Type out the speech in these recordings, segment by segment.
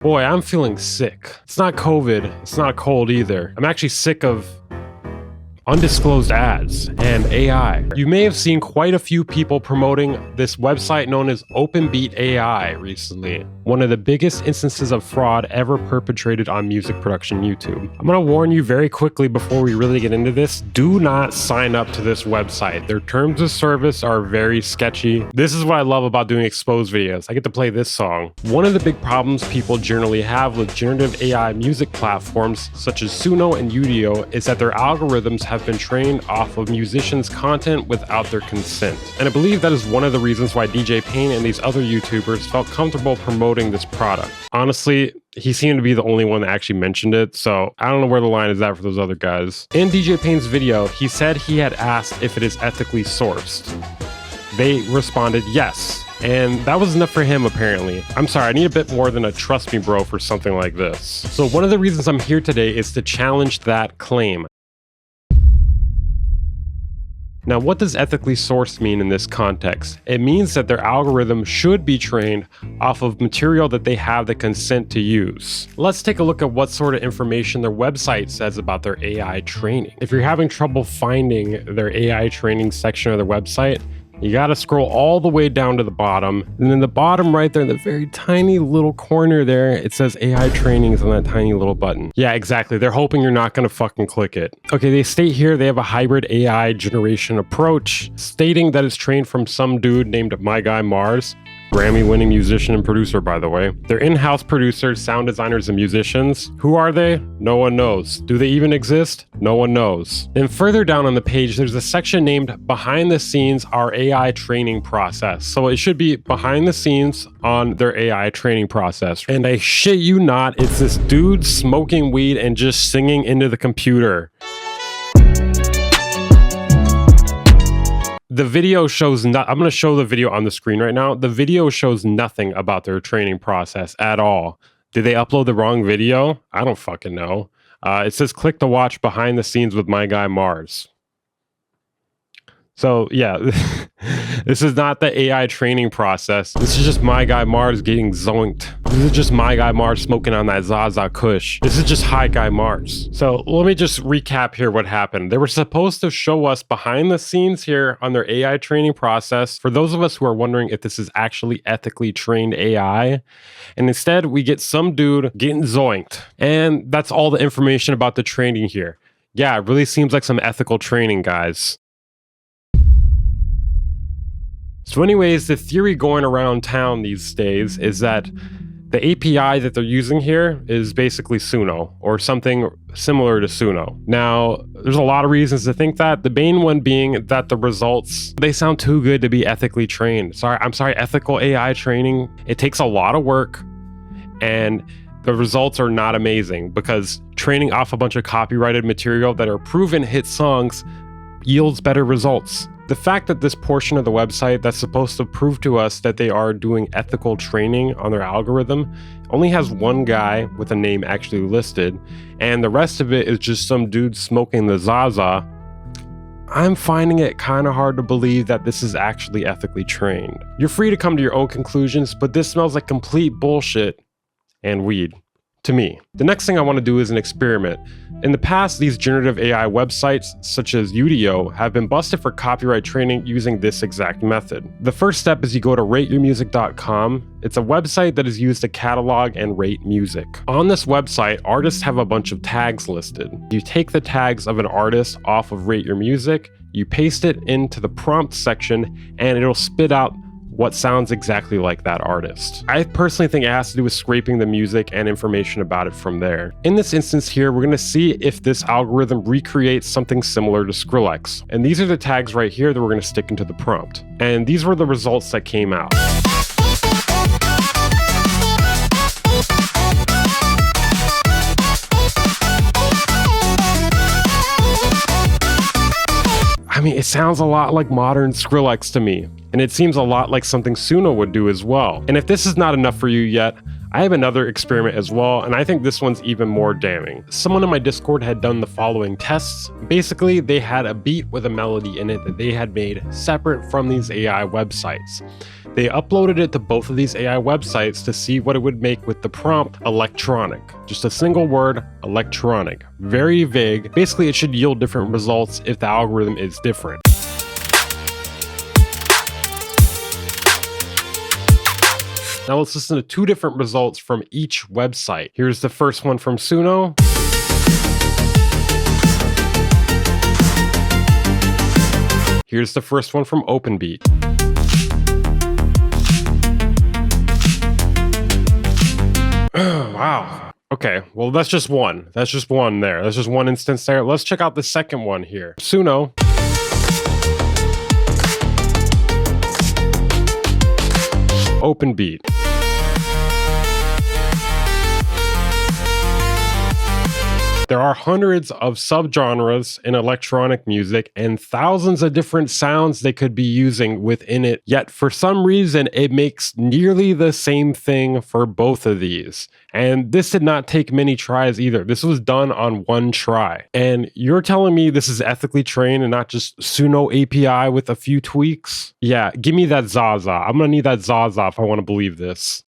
Boy, I'm feeling sick. It's not COVID, it's not a cold either. I'm actually sick of undisclosed ads and AI. You may have seen quite a few people promoting this website known as Openbeat.ai recently, one of the biggest instances of fraud ever perpetrated on music production YouTube. I'm gonna warn you very quickly before we really get into this, do not sign up to this website. Their terms of service are very sketchy. This is what I love about doing exposed videos. I get to play this song. One of the big problems people generally have with generative AI music platforms such as SUNO and UDIO is that their algorithms have been trained off of musicians' content without their consent. And I believe that is one of the reasons why DJ Payne and these other YouTubers felt comfortable promoting this product. Honestly, he seemed to be the only one that actually mentioned it, so I don't know where the line is at for those other guys. In DJ Payne's video, he said he had asked if it is ethically sourced. They responded yes. And that was enough for him, apparently. I'm sorry, I need a bit more than a trust me bro for something like this. So one of the reasons I'm here today is to challenge that claim. Now, what does ethically sourced mean in this context? It means that their algorithm should be trained off of material that they have the consent to use. Let's take a look at what sort of information their website says about their AI training. If you're having trouble finding their AI training section of their website, you gotta scroll all the way down to the bottom. And in the bottom right there, in the very tiny little corner there, it says AI trainings on that tiny little button. Yeah, exactly. They're hoping you're not gonna fucking click it. Okay, they state here they have a hybrid AI generation approach, stating that it's trained from some dude named My Guy Mars. Grammy-winning musician and producer, by the way. They're in-house producers, sound designers, and musicians. Who are they? No one knows. Do they even exist? No one knows. And further down on the page, there's a section named Behind the Scenes, Our AI Training Process. So it should be behind the scenes on their AI training process. And I shit you not, it's this dude smoking weed and just singing into the computer. The video shows I'm going to show the video on the screen right now. The video shows nothing about their training process at all. Did they upload the wrong video? I don't fucking know. It says click to watch behind the scenes with My Guy Mars. So yeah, this is not the AI training process. This is just My Guy Mars getting zoinked. This is just My Guy Mars smoking on that Zaza Kush. This is just Hi Guy Mars. So let me just recap here what happened. They were supposed to show us behind the scenes here on their AI training process for those of us who are wondering if this is actually ethically trained AI. And instead we get some dude getting zoinked. And that's all the information about the training here. Yeah, it really seems like some ethical training, guys. So anyways, the theory going around town these days is that the API that they're using here is basically SUNO or something similar to SUNO. Now, there's a lot of reasons to think that. The main one being that the results, they sound too good to be ethically trained. I'm sorry, ethical AI training, it takes a lot of work and the results are not amazing because training off a bunch of copyrighted material that are proven hit songs yields better results. The fact that this portion of the website that's supposed to prove to us that they are doing ethical training on their algorithm only has one guy with a name actually listed, and the rest of it is just some dude smoking the Zaza, I'm finding it kind of hard to believe that this is actually ethically trained. You're free to come to your own conclusions, but this smells like complete bullshit and weed. To me. The next thing I want to do is an experiment. In the past, these generative AI websites, such as UDIO, have been busted for copyright training using this exact method. The first step is you go to rateyourmusic.com. It's a website that is used to catalog and rate music. On this website, artists have a bunch of tags listed. You take the tags of an artist off of Rate Your Music, you paste it into the prompt section, and it'll spit out what sounds exactly like that artist. I personally think it has to do with scraping the music and information about it from there. In this instance here, we're going to see if this algorithm recreates something similar to Skrillex. And these are the tags right here that we're going to stick into the prompt. And these were the results that came out. I mean, it sounds a lot like modern Skrillex to me, and it seems a lot like something SUNO would do as well. And if this is not enough for you yet, I have another experiment as well, and I think this one's even more damning. Someone in my Discord had done the following tests. Basically, they had a beat with a melody in it that they had made separate from these AI websites. They uploaded it to both of these AI websites to see what it would make with the prompt electronic. Just a single word, electronic. Very vague. Basically, it should yield different results if the algorithm is different. Now let's listen to two different results from each website. Here's the first one from SUNO. Here's the first one from Openbeat. Wow. Okay, well that's just one. That's just one there. That's just one instance there. Let's check out the second one here. SUNO. Openbeat. There are hundreds of subgenres in electronic music and thousands of different sounds they could be using within it, yet for some reason it makes nearly the same thing for both of these. And this did not take many tries either. This was done on one try. And you're telling me this is ethically trained and not just SUNO API with a few tweaks? Yeah, give me that Zaza. I'm gonna need that Zaza if I want to believe this.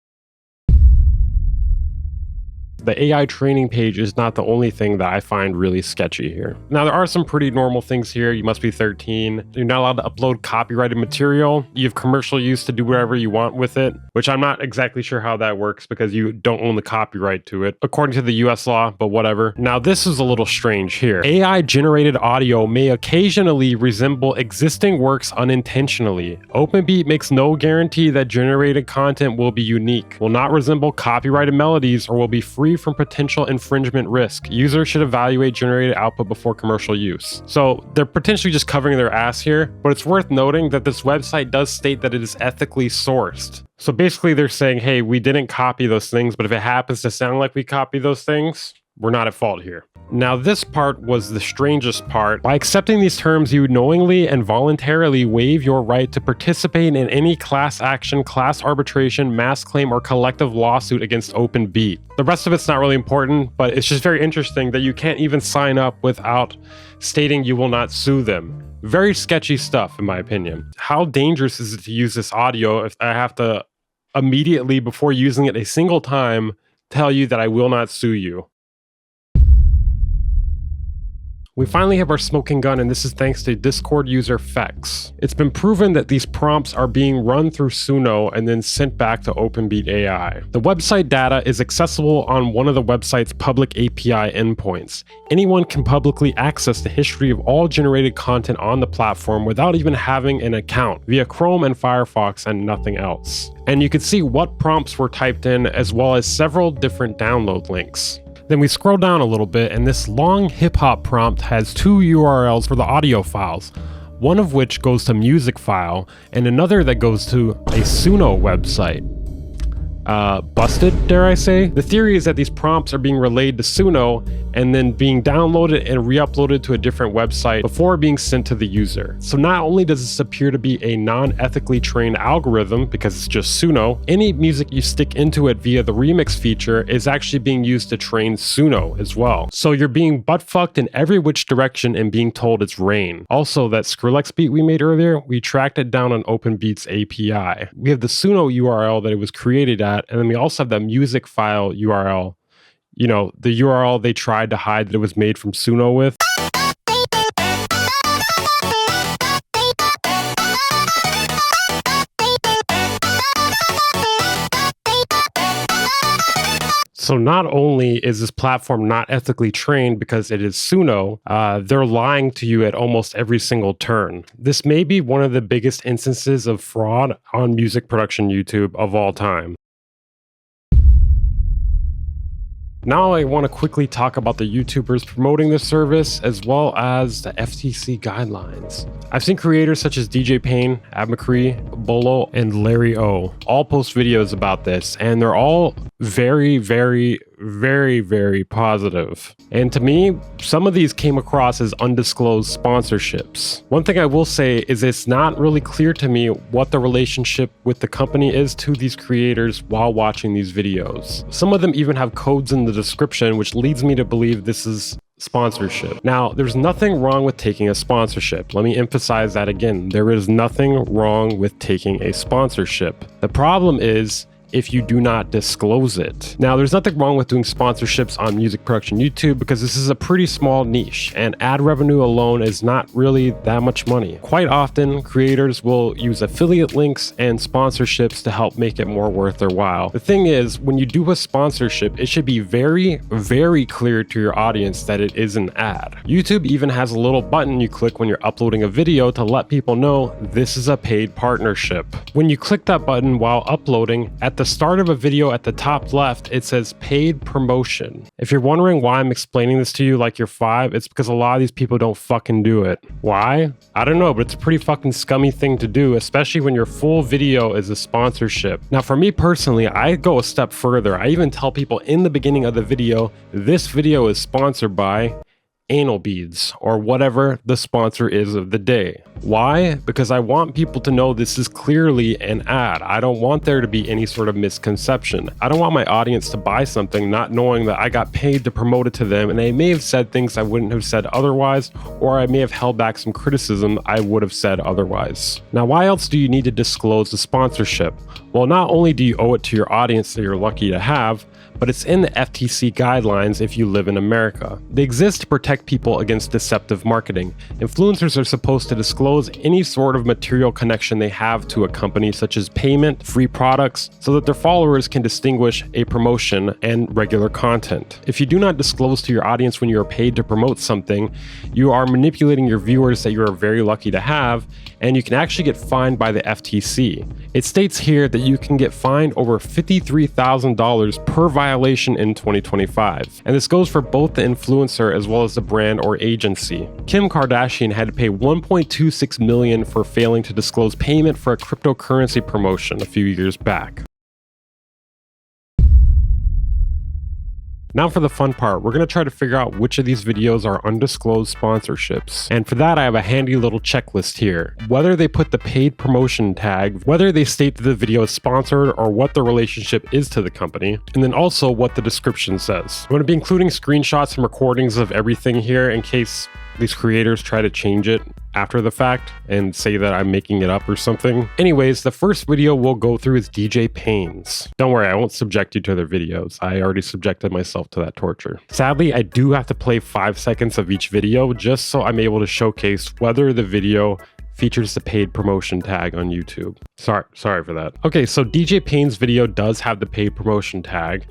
The AI training page is not the only thing that I find really sketchy here. Now, there are some pretty normal things here. You must be 13. You're not allowed to upload copyrighted material. You have commercial use to do whatever you want with it, which I'm not exactly sure how that works because you don't own the copyright to it, according to the US law, but whatever. Now, this is a little strange here. AI-generated audio may occasionally resemble existing works unintentionally. Openbeat makes no guarantee that generated content will be unique, will not resemble copyrighted melodies, or will be free from potential infringement risk. Users should evaluate generated output before commercial use. So they're potentially just covering their ass here, but it's worth noting that this website does state that it is ethically sourced. So basically they're saying, hey, we didn't copy those things, but if it happens to sound like we copy those things, we're not at fault here. Now, this part was the strangest part. By accepting these terms, you knowingly and voluntarily waive your right to participate in any class action, class arbitration, mass claim, or collective lawsuit against Openbeat. The rest of it's not really important, but it's just very interesting that you can't even sign up without stating you will not sue them. Very sketchy stuff, in my opinion. How dangerous is it to use this audio if I have to immediately, before using it a single time, tell you that I will not sue you? We finally have our smoking gun, and this is thanks to Discord user Fex. It's been proven that these prompts are being run through SUNO and then sent back to Openbeat.ai. The website data is accessible on one of the website's public API endpoints. Anyone can publicly access the history of all generated content on the platform without even having an account via Chrome and Firefox and nothing else. And you can see what prompts were typed in as well as several different download links. Then we scroll down a little bit, and this long hip-hop prompt has two URLs for the audio files, one of which goes to music file, and another that goes to a SUNO website. Busted, dare I say? The theory is that these prompts are being relayed to SUNO and then being downloaded and re-uploaded to a different website before being sent to the user. So not only does this appear to be a non-ethically trained algorithm because it's just SUNO, any music you stick into it via the remix feature is actually being used to train SUNO as well. So you're being butt-fucked in every which direction and being told it's rain. Also, that Skrillex beat we made earlier, we tracked it down on Openbeat's API. We have the SUNO URL that it was created at, and then we also have the music file URL. You know, the URL they tried to hide that it was made from SUNO with. So not only is this platform not ethically trained because it is SUNO, they're lying to you at almost every single turn. This may be one of the biggest instances of fraud on music production YouTube of all time. Now I want to quickly talk about the YouTubers promoting this service as well as the FTC guidelines. I've seen creators such as DJ Payne, Ab McCree, Bolo, and Larry O all post videos about this, and they're all very, very, very, very positive. And to me, some of these came across as undisclosed sponsorships. One thing I will say is it's not really clear to me what the relationship with the company is to these creators while watching these videos. Some of them even have codes in the description, which leads me to believe this is sponsorship. Now, there's nothing wrong with taking a sponsorship. Let me emphasize that again. There is nothing wrong with taking a sponsorship. The problem is if you do not disclose it. Now, there's nothing wrong with doing sponsorships on music production YouTube because this is a pretty small niche and ad revenue alone is not really that much money. Quite often, creators will use affiliate links and sponsorships to help make it more worth their while. The thing is, when you do a sponsorship, it should be very, very clear to your audience that it is an ad. YouTube even has a little button you click when you're uploading a video to let people know this is a paid partnership. When you click that button while uploading, at the start of a video at the top left, it says paid promotion. If you're wondering why I'm explaining this to you like you're 5, it's because a lot of these people don't fucking do it. Why? I don't know, but it's a pretty fucking scummy thing to do, especially when your full video is a sponsorship. Now, for me personally, I go a step further. I even tell people in the beginning of the video, this video is sponsored by anal beads or whatever the sponsor is of the day. Why? Because I want people to know this is clearly an ad. I don't want there to be any sort of misconception. I don't want my audience to buy something not knowing that I got paid to promote it to them and they may have said things I wouldn't have said otherwise, or I may have held back some criticism I would have said otherwise. Now, why else do you need to disclose the sponsorship? Well, not only do you owe it to your audience that you're lucky to have, but it's in the FTC guidelines if you live in America. They exist to protect people against deceptive marketing. Influencers are supposed to disclose any sort of material connection they have to a company, such as payment, free products, so that their followers can distinguish a promotion and regular content. If you do not disclose to your audience when you are paid to promote something, you are manipulating your viewers that you are very lucky to have, and you can actually get fined by the FTC. It states here that you can get fined over $53,000 per violation in 2025. And this goes for both the influencer as well as the brand or agency. Kim Kardashian had to pay $1.26 million for failing to disclose payment for a cryptocurrency promotion a few years back. Now for the fun part, we're going to try to figure out which of these videos are undisclosed sponsorships. And for that, I have a handy little checklist here. Whether they put the paid promotion tag, whether they state that the video is sponsored, or what the relationship is to the company, and then also what the description says. I'm going to be including screenshots and recordings of everything here in case these creators try to change it after the fact and say that I'm making it up or something. Anyways, the first video we'll go through is DJ Payne's. Don't worry, I won't subject you to their videos. I already subjected myself to that torture. Sadly, I do have to play 5 seconds of each video just so I'm able to showcase whether the video features the paid promotion tag on YouTube. Sorry for that. Okay, so DJ Payne's video does have the paid promotion tag.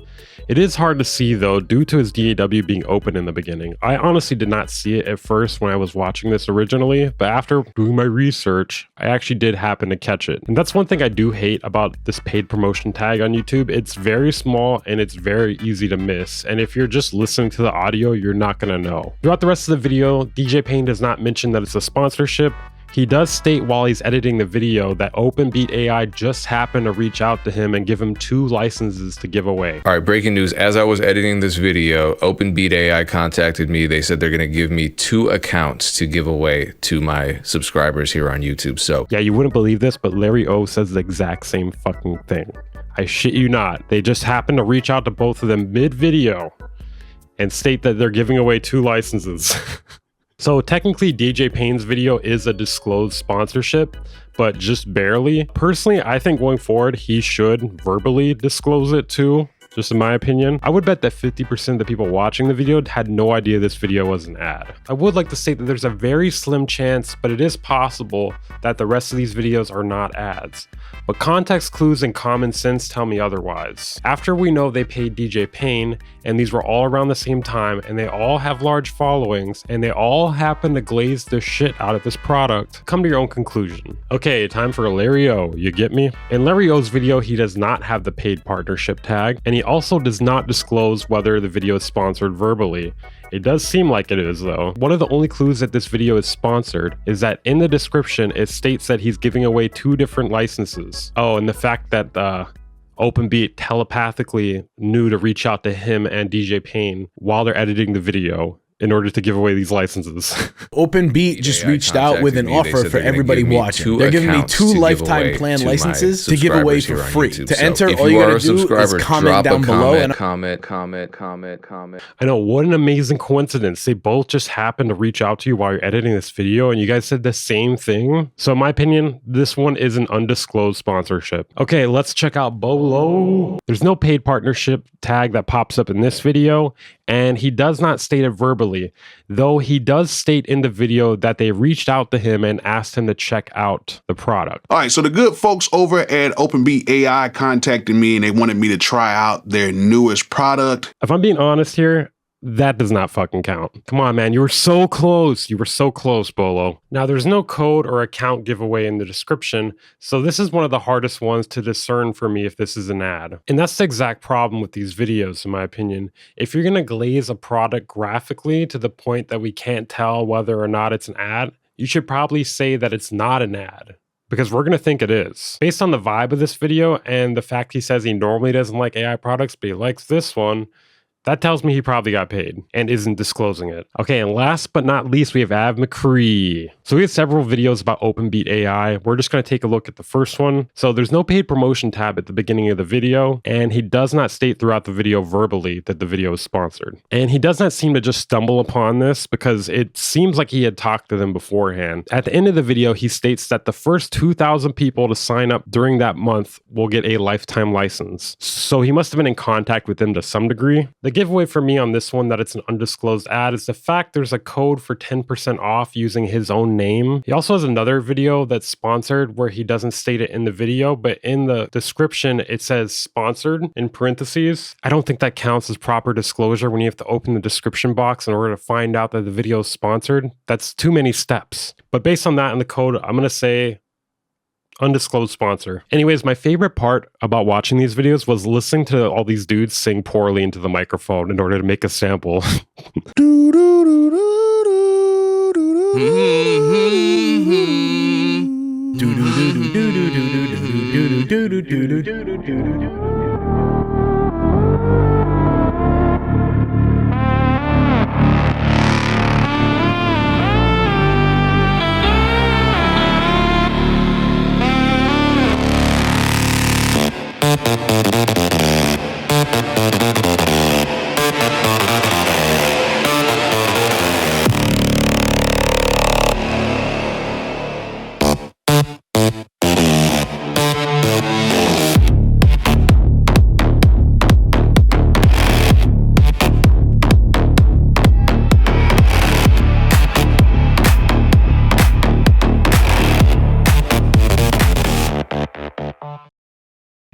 It is hard to see though due to his DAW being open in the beginning. I honestly did not see it at first when I was watching this originally, but after doing my research, I actually did happen to catch it. And that's one thing I do hate about this paid promotion tag on YouTube. It's very small and it's very easy to miss. And if you're just listening to the audio, you're not gonna know. Throughout the rest of the video, DJ Payne does not mention that it's a sponsorship. He does state while he's editing the video that Openbeat.ai just happened to reach out to him and give him 2 licenses to give away. All right, breaking news. As I was editing this video, Openbeat.ai contacted me. They said they're going to give me 2 accounts to give away to my subscribers here on YouTube. So yeah, you wouldn't believe this, but Larry O says the exact same fucking thing. I shit you not. They just happened to reach out to both of them mid-video and state that they're giving away 2 licenses. So technically DJ Payne's video is a disclosed sponsorship, but just barely. Personally, I think going forward, he should verbally disclose it too, just in my opinion. I would bet that 50% of the people watching the video had no idea this video was an ad. I would like to state that there's a very slim chance, but it is possible that the rest of these videos are not ads. But context clues and common sense tell me otherwise. After we know they paid DJ Payne, and these were all around the same time, and they all have large followings, and they all happen to glaze the shit out of this product, come to your own conclusion. Okay, time for Larry O, you get me? In Larry O's video, he does not have the paid partnership tag, and he also does not disclose whether the video is sponsored verbally. It does seem like it is though. One of the only clues that this video is sponsored is that in the description, it states that he's giving away 2 different licenses. Oh, and the fact that Openbeat telepathically knew to reach out to him and DJ Payne while they're editing the video in order to give away these licenses. Openbeat just reached out with an offer for everybody watching. They're giving me 2 lifetime plan licenses to give away for free. To enter, all you gotta do is comment down below and comment. I know, what an amazing coincidence. They both just happened to reach out to you while you're editing this video and you guys said the same thing. So in my opinion, this one is an undisclosed sponsorship. Okay, let's check out Bolo. There's no paid partnership tag that pops up in this video, and he does not state it verbally, though he does state in the video that they reached out to him and asked him to check out the product. All right, so the good folks over at Openbeat.ai contacted me and they wanted me to try out their newest product. If I'm being honest here, that does not fucking count. Come on, man. You were so close. You were so close, Bolo. Now, there's no code or account giveaway in the description, so this is one of the hardest ones to discern for me if this is an ad. And that's the exact problem with these videos, in my opinion. If you're going to glaze a product graphically to the point that we can't tell whether or not it's an ad, you should probably say that it's not an ad, because we're going to think it is. Based on the vibe of this video and the fact he says he normally doesn't like AI products, but he likes this one, that tells me he probably got paid and isn't disclosing it. Okay, and last but not least, we have Av McCree. So we have several videos about Openbeat.ai. We're just going to take a look at the first one. So there's no paid promotion tab at the beginning of the video, and he does not state throughout the video verbally that the video is sponsored. And he does not seem to just stumble upon this because it seems like he had talked to them beforehand. At the end of the video, he states that the first 2,000 people to sign up during that month will get a lifetime license. So he must have been in contact with them to some degree. The giveaway for me on this one that it's an undisclosed ad is the fact there's a code for 10% off using his own name. He also has another video that's sponsored where he doesn't state it in the video, but in the description it says sponsored in parentheses. I don't think that counts as proper disclosure when you have to open the description box in order to find out that the video is sponsored. That's too many steps. But based on that and the code, I'm going to say undisclosed sponsor. Anyways, my favorite part about watching these videos was listening to all these dudes sing poorly into the microphone in order to make a sample.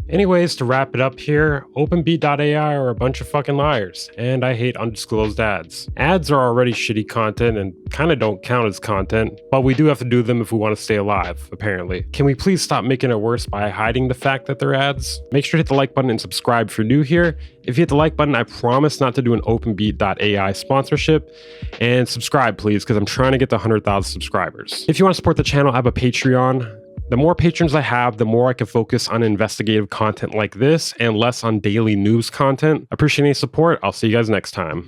Anyways, to wrap it up here, Openbeat.ai are a bunch of fucking liars, and I hate undisclosed ads. Ads are already shitty content and kind of don't count as content, but we do have to do them if we want to stay alive, apparently. Can we please stop making it worse by hiding the fact that they're ads? Make sure to hit the like button and subscribe if you're new here. If you hit the like button, I promise not to do an Openbeat.ai sponsorship, and subscribe please, because I'm trying to get to 100,000 subscribers. If you want to support the channel, I have a Patreon. The more patrons I have, the more I can focus on investigative content like this and less on daily news content. Appreciate any support. I'll see you guys next time.